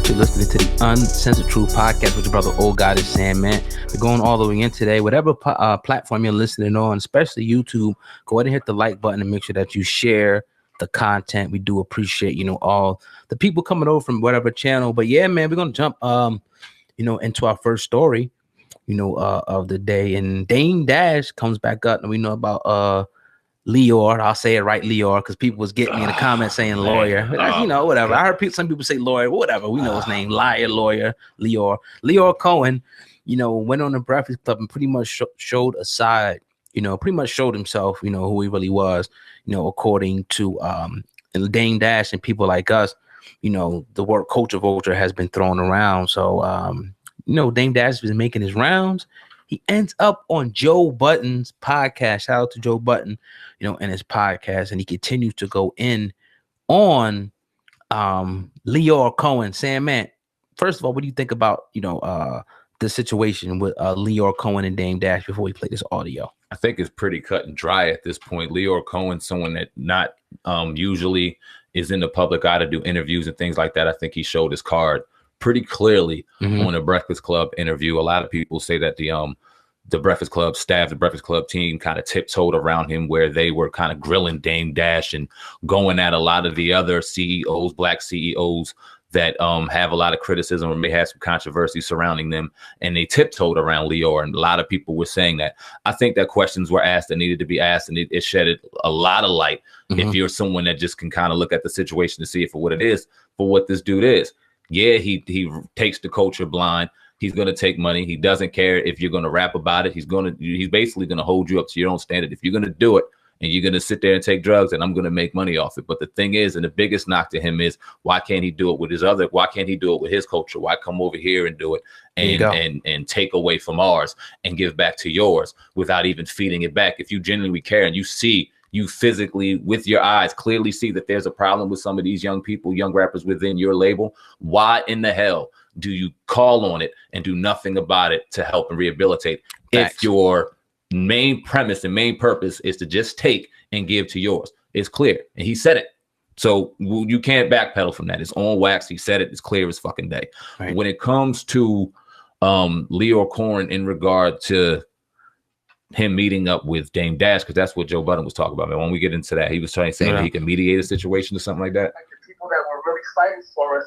You're listening to the Uncensored Truth podcast with your brother, Old God is SamAnt. We're going all the way in today. Whatever platform you're listening on, especially YouTube, go ahead and hit the like button and make sure that you share the content. We do appreciate, all the people coming over from whatever channel. But yeah, man, we're going to jump, into our first story, of the day. And Dame Dash comes back up, and we know about Lyor. I'll say it right, Lyor, because people was getting me in the comments saying lawyer. Whatever. I heard some people say lawyer, whatever. We know his name, Lyor. Lyor Cohen, went on the Breakfast Club and pretty much showed a side, pretty much showed himself, who he really was, according to Dame Dash and people like us. The word culture vulture has been thrown around. So, Dame Dash has been making his rounds. He ends up on Joe Budden's podcast. Shout out to Joe Budden, in his podcast. And he continues to go in on Lyor Cohen. SamAnt, first of all, what do you think about, the situation with Lyor Cohen and Dame Dash before we play this audio? I think it's pretty cut and dry at this point. Lyor Cohen, someone that not usually is in the public eye to do interviews and things like that. I think he showed his card pretty clearly on a Breakfast Club interview. A lot of people say that the Breakfast Club staff, the Breakfast Club team kind of tiptoed around him, where they were kind of grilling Dame Dash and going at a lot of the other CEOs, black CEOs that have a lot of criticism or may have some controversy surrounding them. And they tiptoed around Lyor. And a lot of people were saying that. I think that questions were asked that needed to be asked, and it shedded a lot of light if you're someone that just can kind of look at the situation to see it for what it is, for what this dude is. Yeah, he takes the culture blind. He's going to take money. He doesn't care if you're going to rap about it. He's basically going to hold you up to your own standard. If you're going to do it and you're going to sit there and take drugs, and I'm going to make money off it. But the thing is, and the biggest knock to him is, why can't he do it with why can't he do it with his culture? Why come over here and do it and take away from ours and give back to yours without even feeding it back? If you genuinely care and you physically with your eyes clearly see that there's a problem with some of these young people, young rappers within your label, why in the hell do you call on it and do nothing about it to help and rehabilitate? Facts. If your main premise and main purpose is to just take and give to yours, it's clear. And he said it. So you can't backpedal from that. It's on wax. He said it. It's clear as fucking day. Right. When it comes to Lyor Cohen in regard to him meeting up with Dame Dash, because that's what Joe Budden was talking about. And when we get into that, he was saying that he can mediate a situation or something like that. Like the people that were really fighting for us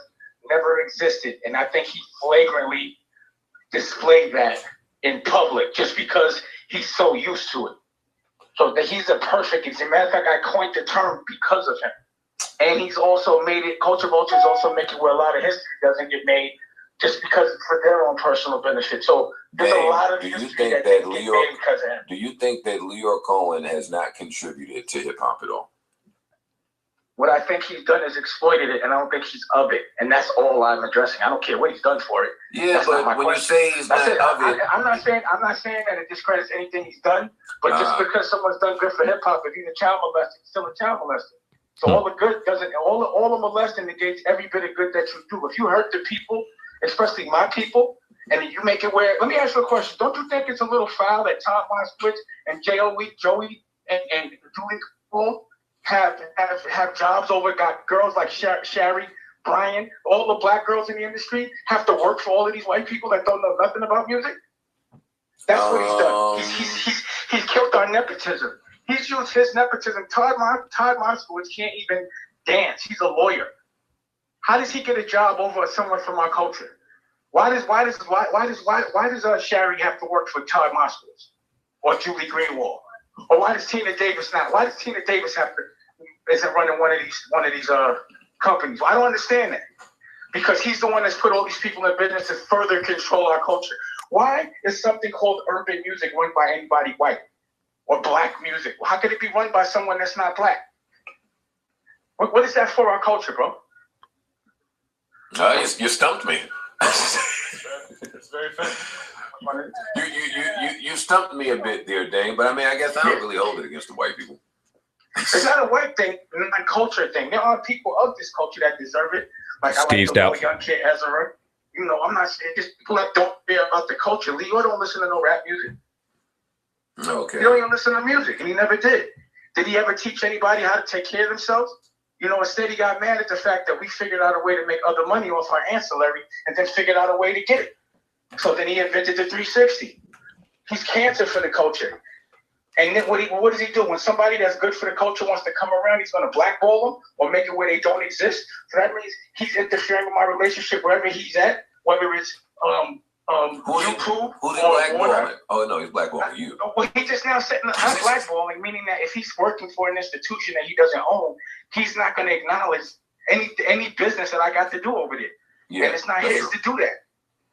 never existed, and I think he flagrantly displayed that in public just because he's so used to it. So that he's a perfect example. Matter of fact, I coined the term because of him, and he's also made it. Culture vultures also make it where a lot of history doesn't get made just because for their own personal benefit. So there's a lot of history that get made because of him. Do you think that Lyor Cohen has not contributed to hip hop at all? What I think he's done is exploited it, and I don't think he's of it. And that's all I'm addressing. I don't care what he's done for it. Yeah, that's but when you say he's not of it, I'm not saying that it discredits anything he's done. But just because someone's done good for hip hop, if he's a child molester, he's still a child molester. So all the good doesn't. All the molesting negates every bit of good that you do. If you hurt the people, especially my people, and you make it where, let me ask you a question. Don't you think it's a little foul that Todd Moskowitz and Joey and Julie Cole have jobs over, got girls like Shari, Brian, all the black girls in the industry have to work for all of these white people that don't know nothing about music? That's what he's done. He's killed our nepotism. He's used his nepotism. Todd Moskowitz can't even dance. He's a lawyer. How does he get a job over someone from our culture? Why does Shari have to work for Todd Moskowitz or Julie Greenwald? Or why does Tina Davis not? Why does Tina Davis isn't running one of these companies? Well, I don't understand that. Because he's the one that's put all these people in business to further control our culture. Why is something called urban music run by anybody white or black music? How could it be run by someone that's not black? What is that for our culture, bro? You stumped me. It's very fair. You stumped me a bit there, Dane. But I mean, I guess I don't really hold it against the white people. It's not a white thing, it's not a culture thing. There are people of this culture that deserve it. Like Steve I like the young kid Ezra. I'm not saying just people that don't care about the culture. Lyor don't listen to no rap music. Okay. He don't even listen to music, and he never did. Did he ever teach anybody how to take care of themselves? You know, instead he got mad at the fact that we figured out a way to make other money off our ancillary and then figured out a way to get it. So then he invented the 360. He's cancer for the culture. And then what does he do? When somebody that's good for the culture wants to come around, he's going to blackball them or make it where they don't exist. So that means he's interfering with my relationship wherever he's at, whether it's YouTube. Who's he blackballing? Oh, no, he's blackballing you. Well, he just now setting up blackballing, meaning that if he's working for an institution that he doesn't own, he's not going to acknowledge any business that I got to do over there. Yeah, and it's not his to do that.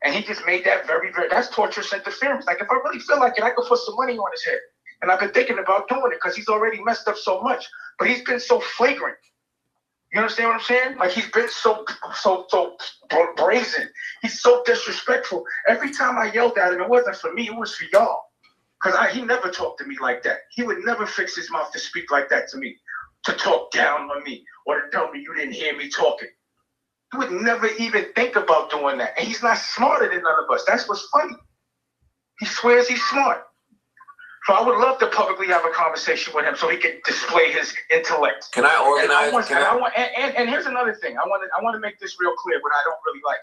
And he just made that very, very, that's torturous interference. Like, if I really feel like it, I could put some money on his head. And I've been thinking about doing it because he's already messed up so much. But he's been so flagrant. You understand what I'm saying? Like, he's been so brazen. He's so disrespectful. Every time I yelled at him, it wasn't for me, it was for y'all. Because he never talked to me like that. He would never fix his mouth to speak like that to me, to talk down on me, or to tell me you didn't hear me talking. He would never even think about doing that. And he's not smarter than none of us. That's what's funny. He swears he's smart. So I would love to publicly have a conversation with him so he can display his intellect. Can I organize? And here's another thing. I want to make this real clear, what I don't really like.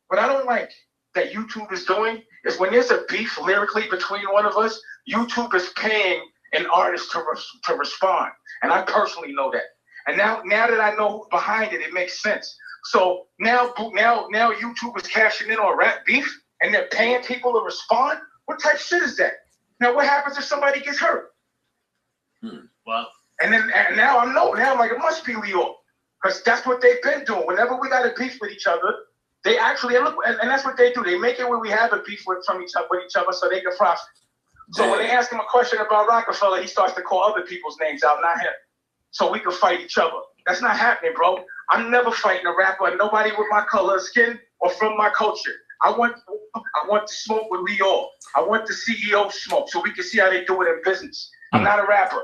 What I don't like that YouTube is doing is when there's a beef lyrically between one of us, YouTube is paying an artist to respond. And I personally know that. And now that I know who's behind it, it makes sense. So now YouTube is cashing in on rap beef and they're paying people to respond? What type of shit is that? Now, what happens if somebody gets hurt? Well, and now I'm like, it must be Lyor, because that's what they've been doing. Whenever we got a beef with each other, they actually look, and that's what they do. They make it where we have a beef with each other, so they can profit. So when they ask him a question about Rockefeller, he starts to call other people's names out, not him, so we can fight each other. That's not happening, bro. I'm never fighting a rapper, nobody with my color of skin or from my culture. I want to smoke with Lyor. I want the CEO smoke so we can see how they do it in business. I'm not a rapper.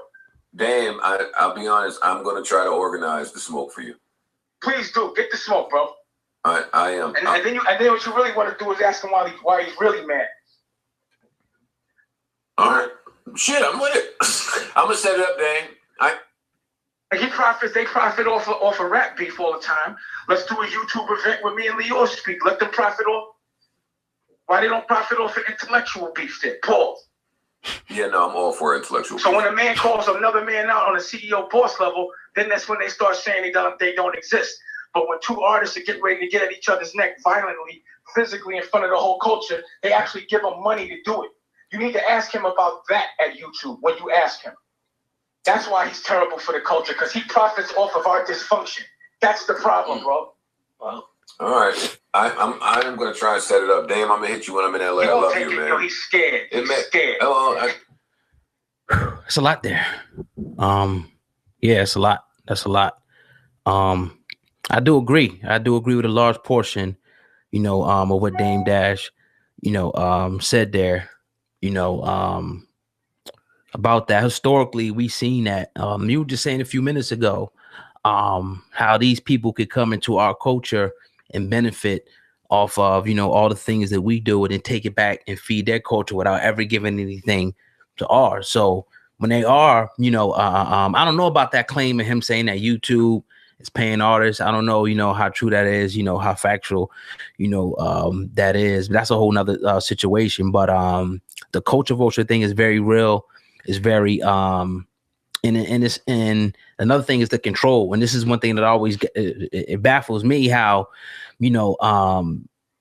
Damn, I'll be honest. I'm going to try to organize the smoke for you. Please do. Get the smoke, bro. I am. And then what you really want to do is ask him why he's really mad. All right. Shit, I'm with it. I'm going to set it up, Dame. They profit off of rap beef all the time. Let's do a YouTube event where me and Lyor speak. Let them profit off. Why they don't profit off of intellectual beef then? Pause. Yeah, no, I'm all for intellectual beef. So when a man calls another man out on a CEO boss level, then that's when they start saying they don't exist. But when two artists are getting ready to get at each other's neck violently, physically in front of the whole culture, they actually give them money to do it. You need to ask him about that at YouTube when you ask him. That's why he's terrible for the culture, because he profits off of our dysfunction. That's the problem, bro. Well, all right. I am going to try and set it up. Dame, I'm going to hit you when I'm in LA. I love you, man. Yo, he's scared. Scared. It's a lot there. Yeah, it's a lot. That's a lot. I do agree. With a large portion, of what Dame Dash, said there, about that. Historically, we've seen that. You were just saying a few minutes ago, how these people could come into our culture and benefit off of, all the things that we do and then take it back and feed their culture without ever giving anything to ours. So when they are, I don't know about that claim of him saying that YouTube is paying artists. I don't know, how true that is, how factual, that is. But that's a whole nother situation. But the culture vulture thing is very real. It's very and another thing is the control. And this is one thing that always it baffles me how,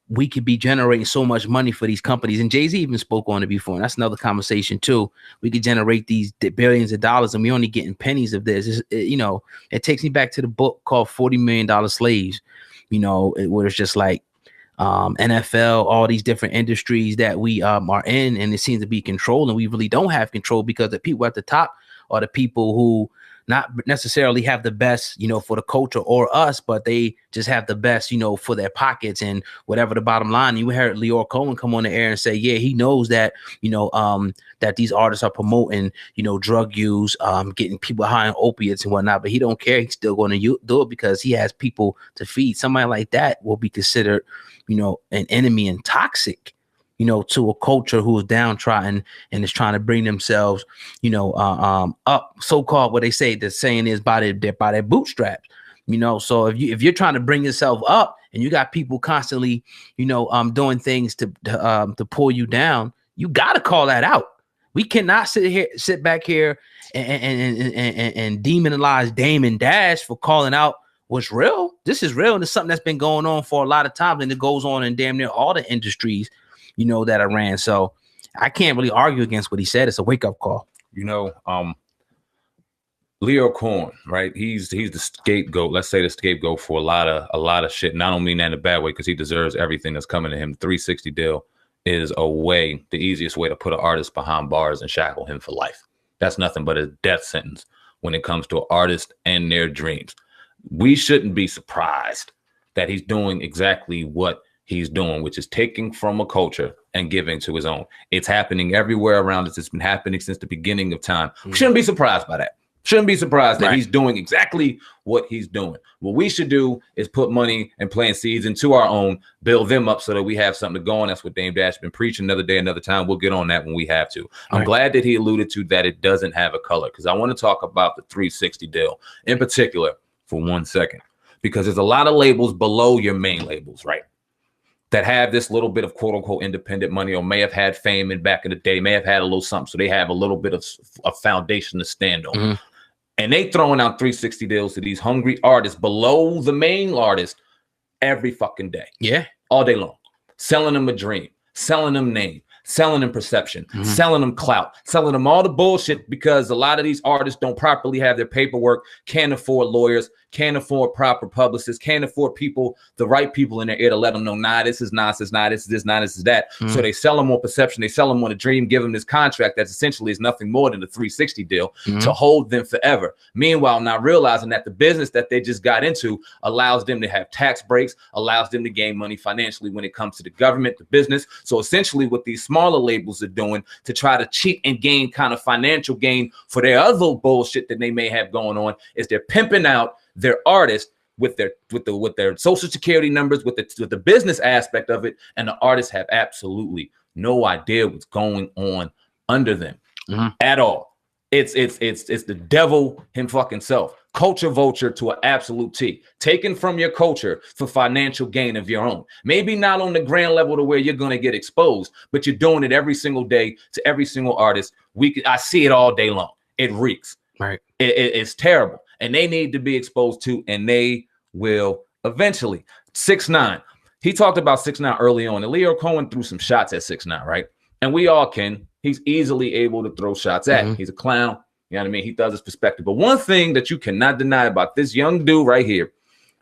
we could be generating so much money for these companies. And Jay-Z even spoke on it before. And that's another conversation too. We could generate these billions of dollars and we only getting pennies of this. It takes me back to the book called $40 Million Slaves, where it's just like NFL, all these different industries that we are in, and it seems to be controlled, and we really don't have control because the people at the top are the people who not necessarily have the best, for the culture or us, but they just have the best, for their pockets and whatever the bottom line. You heard Lyor Cohen come on the air and say, yeah, he knows that, that these artists are promoting, drug use, getting people high on opiates and whatnot, but he don't care. He's still going to do it because he has people to feed. Somebody like that will be considered, an enemy and toxic, to a culture who is downtrodden and is trying to bring themselves, up, so-called, what they say, the saying is by their bootstraps. You know, so if you're trying to bring yourself up and you got people constantly, doing things to pull you down, you got to call that out. We cannot sit back here and demonize Damon Dash for calling out what's real. This is real, and it's something that's been going on for a lot of times, and it goes on in damn near all the industries, that I ran. So I can't really argue against what he said. It's a wake up call. Lyor Cohen, right? He's the scapegoat. Let's say the scapegoat for a lot of shit. And I don't mean that in a bad way, because he deserves everything that's coming to him. 360 deal is the easiest way to put an artist behind bars and shackle him for life. That's nothing but a death sentence when it comes to an artist and their dreams. We shouldn't be surprised that he's doing exactly what he's doing, which is taking from a culture and giving to his own. It's happening everywhere around us. It's been happening since the beginning of time. We shouldn't be surprised by that. Shouldn't be surprised that he's doing exactly what he's doing. What we should do is put money and plant seeds into our own, build them up so that we have something to go on. That's what Dame Dash been preaching. Another day, another time. We'll get on that when we have to. I'm glad that he alluded to that it doesn't have a color, because I want to talk about the 360 deal in particular for 1 second, because there's a lot of labels below your main labels, right, that have this little bit of quote unquote independent money, or may have had fame in back in the day, may have had a little something. So they have a little bit of a foundation to stand on. And they throwing out 360 deals to these hungry artists below the main artist every fucking day. Yeah. All day long. Selling them a dream, selling them name, selling them perception, selling them clout, selling them all the bullshit, because a lot of these artists don't properly have their paperwork, can't afford lawyers, can't afford proper publicists, can't afford people, the right people in their ear to let them know, nah, this is nonsense, nah, this is this, nah, this is that. So they sell them on perception, they sell them on a dream, give them this contract that's essentially is nothing more than a 360 deal to hold them forever. Meanwhile, not realizing that the business that they just got into allows them to have tax breaks, allows them to gain money financially when it comes to the government, the business. So essentially what these smaller labels are doing to try to cheat and gain kind of financial gain for their other bullshit that they may have going on is they're pimping out their artists with their social security numbers, with the business aspect of it, and the artists have absolutely no idea what's going on under them at all. It's the devil him fucking self. Culture vulture to an absolute T. Taken from your culture for financial gain of your own. Maybe not on the grand level to where you're going to get exposed, but you're doing it every single day to every single artist. I see it all day long. It reeks. Right. It's terrible. And they need to be exposed to, and they will eventually. 6ix9ine. He talked about 6ix9ine early on, and Lyor Cohen threw some shots at 6ix9ine, right? And we all can. He's easily able to throw shots at. He's a clown. You know what I mean? He does his perspective. But one thing that you cannot deny about this young dude right here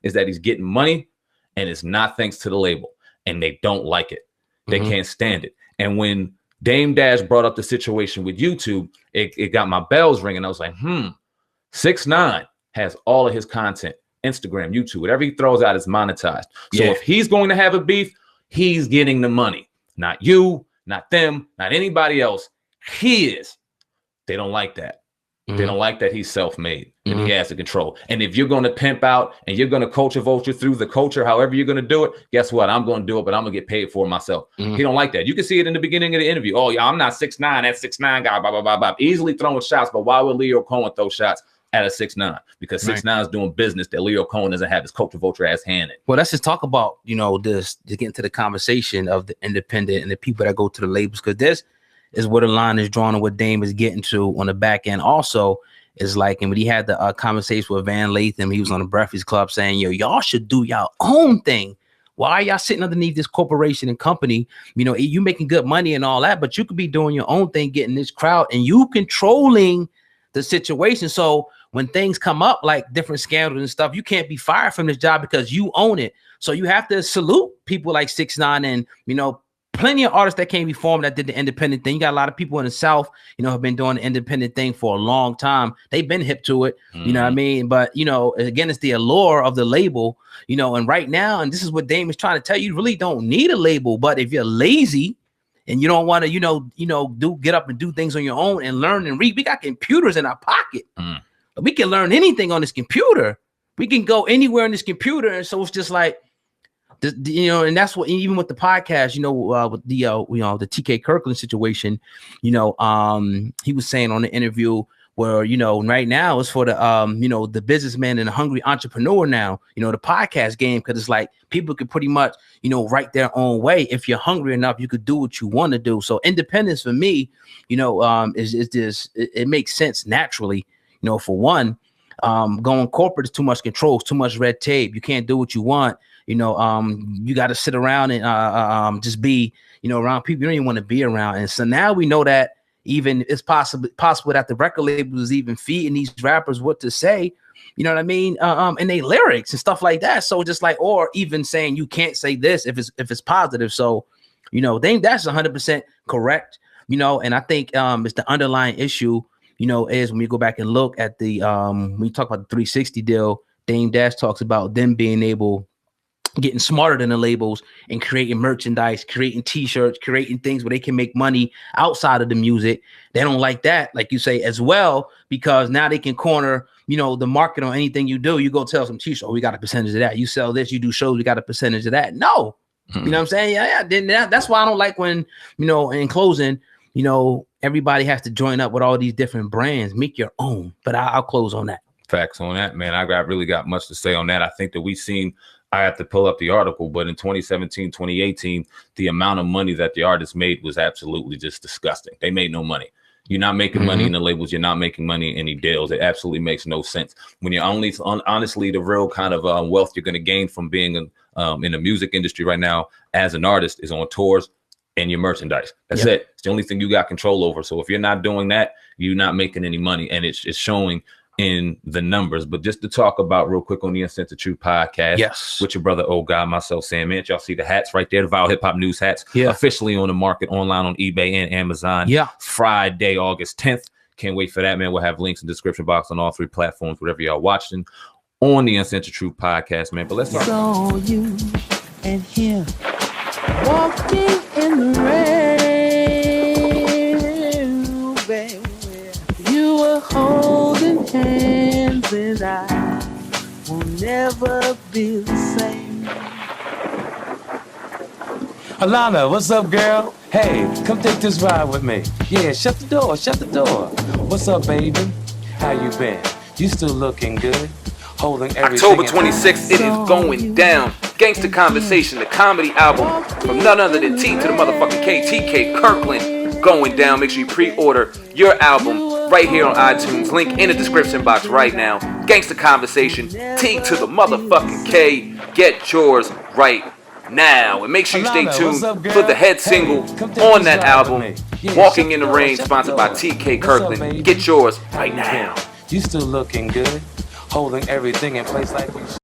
is that he's getting money, and it's not thanks to the label. And they don't like it. They can't stand it. And when Dame Dash brought up the situation with YouTube, it got my bells ringing. I was like, 6ix9ine has all of his content, Instagram, YouTube, whatever he throws out is monetized. So if he's going to have a beef, he's getting the money. Not you, not them, not anybody else. He is. They don't like that. They don't like that he's self-made and he has the control. And if you're going to pimp out and you're going to culture vulture through the culture, however you're going to do it, guess what? I'm going to do it, but I'm going to get paid for it myself. He don't like that. You can see it in the beginning of the interview. Oh, yeah, I'm not 6ix9ine, that 6ix9ine guy, blah, blah, blah, blah. Easily throwing shots, but why would Lyor Cohen throw shots at a 6ix9ine? Because 6ix9ine is doing business that Lyor Cohen doesn't have his culture vulture ass hand in. Well, let's just talk about, this to get into the conversation of the independent and the people that go to the labels, because this is where the line is drawn and what Dame is getting to on the back end. Also, is like, and when he had the conversation with Van Lathan, he was on the Breakfast Club saying, y'all should do y'all own thing. Why are y'all sitting underneath this corporation and company? You making good money and all that, but you could be doing your own thing, getting this crowd, and you controlling the situation. So when things come up like different scandals and stuff, you can't be fired from this job because you own it. So you have to salute people like 6ix9ine and, plenty of artists that came before him that did the independent thing. You got a lot of people in the South, have been doing the independent thing for a long time. They've been hip to it, you know what I mean? But, again, it's the allure of the label, and right now, and this is what Dame is trying to tell you, you really don't need a label. But if you're lazy and you don't want to, get up and do things on your own and learn and read, we got computers in our pocket. We can learn anything on this computer. We can go anywhere in this computer. And so it's just like, and that's what, even with the podcast, with the TK Kirkland situation, he was saying on the interview where, right now it's for the, the businessman and the hungry entrepreneur now, the podcast game, because it's like people could pretty much, write their own way. If you're hungry enough, you could do what you want to do. So independence for me, is this, it makes sense naturally, for one. Going corporate is too much control, it's too much red tape. You can't do what you want. You got to sit around and just be, around people you don't even want to be around. And so now we know that even it's possible that the record labels is even feeding these rappers what to say, you know what I mean? And they lyrics and stuff like that. So just like, or even saying you can't say this if it's positive. So, that's 100% correct, and I think it's the underlying issue, is when you go back and look at the when you talk about the 360 deal, Dame Dash talks about them being getting smarter than the labels and creating merchandise, creating t-shirts, creating things where they can make money outside of the music. They don't like that, like you say, as well, because now they can corner, the market on anything you do. You go tell some t-shirt, oh, we got a percentage of that. You sell this, you do shows, we got a percentage of that. No, you know what I'm saying? Yeah. Then that's why I don't like when, in closing, everybody has to join up with all these different brands, make your own. But I'll close on that. Facts on that, man. I really got much to say on that. I think that we've seen, I have to pull up the article, but in 2017, 2018, the amount of money that the artists made was absolutely just disgusting. They made no money. You're not making money in the labels. You're not making money in any deals. It absolutely makes no sense. When you're honestly, the real kind of wealth you're going to gain from being in the music industry right now as an artist is on tours and your merchandise. That's it. It's the only thing you got control over. So if you're not doing that, you're not making any money, and it's showing in the numbers. But just to talk about real quick on the Uncensored Truth podcast, with your brother, old guy, myself, SamAnt. Y'all see the hats right there, the Viral Hip Hop News hats, officially on the market online on eBay and Amazon. Friday, August 10th. Can't wait for that, man. We'll have links in the description box on all 3 platforms, whatever y'all watching on the Uncensored Truth podcast, man. But let's talk. So you and him walking in the rain, baby. You were holding hands, and I will never be the same. Alana, what's up, girl? Hey, come take this ride with me. Yeah, shut the door, shut the door. What's up, baby? How you been? You still looking good? Holding everything. October 26th, it is going down. Gangsta Conversation, the comedy album from none other than T to the motherfucking K, TK Kirkland, going down. Make sure you pre-order your album right here on iTunes. Link in the description box right now. Gangsta Conversation, T to the motherfucking K. Get yours right now. And make sure you stay tuned for the head single on that album, Walking in the Rain, sponsored by TK Kirkland. Get yours right now. You still looking good? Holding everything in place like you should.